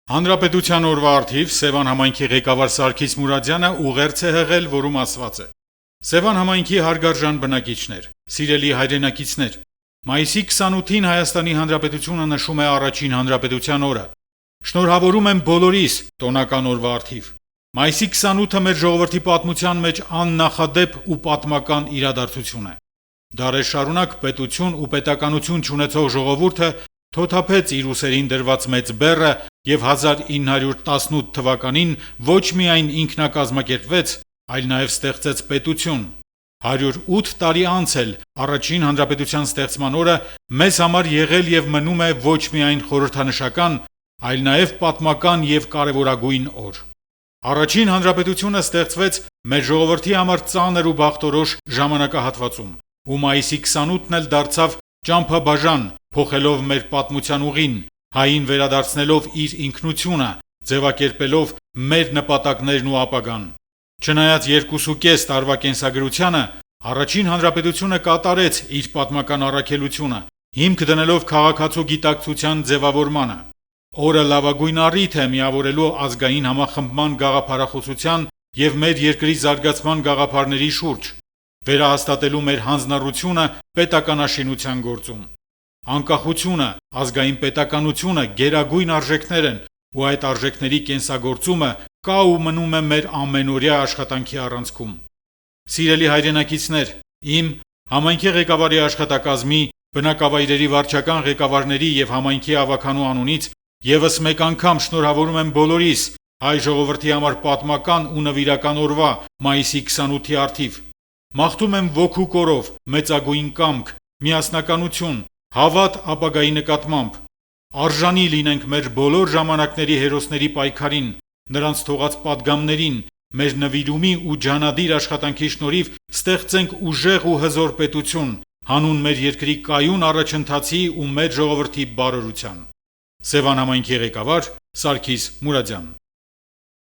Հանրապետության օրվա առթիվ Սևան համայնքի ղեկավար Սարգիս Մուրադյանը ուղերձ է հղել, որում ասված է. Սևան համայնքի հարգարժան բնակիչներ, սիրելի հայրենակիցներ, մայիսի 28-ին Հայաստանի Հանրապետությունը նշում է առաջին հանրապետության օրը։ Շնորհավորում եմ բոլորիս տոնական օրվա առթիվ։ Մայիսի 28-ը մեր ժողովրդի պատմության մեջ աննախադեպ ու պատմական իրադարձություն է։ Դարեր շարունակ պետություն ու պետականություն չունեցող ժողովուրդը թոթափեց իր ուսերին դրված մեծ բեռը և 1918 թվականին ոչ միայն ինքնակազմակերպվեց, այլ նաև ստեղծեց պետություն։ 108 տարի անց էլ առաջին հանրապետության ստեղծման օրը մեզ համար եղել և մնում է ոչ միայն խորհրդանշական, այլ նաև պատմական և կարևորագույն օր։ Առաջին հանրապետությունը ստեղծվեց մեր ժողովրդի համար ծանր ու բախտորոշ ժամանակահատվածում, ու մայիսի 28-ն էլ դարձավ ճամփաբաժան, փոխելով մեր պատմության ուղին, հային վերադարձնելով իր ինքնությունը, ձևակերպելով մեր նպատակներն ու ապագան։ Չնայած 2.5 տարվա կենսագրությանը, առաջին հանրապետությունը կատարեց իր պատմական առաքելությունը, հիմք դնելով քաղաքացու գիտակցության ձևավորմանը։ Օրը լավագույն առիթ է միավորելու ազգային համախմբման գաղափարախոսության և մեր երկրի զարգացման գաղափարների շուրջ, վերահաստատելու մեր հանձնառությունը պետականաշինության գործում։ Անկախությունը, ազգային պետականությունը գերագույն արժեքներ են, ու այդ արժեքների կենսագործումը կա ու մնում է մեր ամենօրյա աշխատանքի առանցքում։ Սիրելի հայրենակիցներ, իմ, համայնքի ղեկավարի աշխատակազմի, բնակավայրերի վարչական ղեկավարների և համայնքի ավագանու անունից ևս մեկ անգամ շնորհավորում եմ բոլորիս հայ ժողովրդի համար պատմական ու նվիրական օրվա մայիսի 28-ի առթիվ։ Մաղթում եմ ոգու կորով մեծագույն կամք, միասնականություն, հավատ ապագայի նկատմամբ։ Արժանի լինենք մեր բոլոր ժամանակների հերոսների պայքարին, նրանց թողած պատգամներին, մեր նվիրումի ու ջանադիր աշխատանքի շնորհիվ ստեղծենք ուժեղ ու հզոր պետություն, հանուն մեր երկրի կայուն առաջընթացի ու մեր ժողովրդի բարօրության։ Սևան համայնքի ղեկավար Սարգիս Մուրադյան։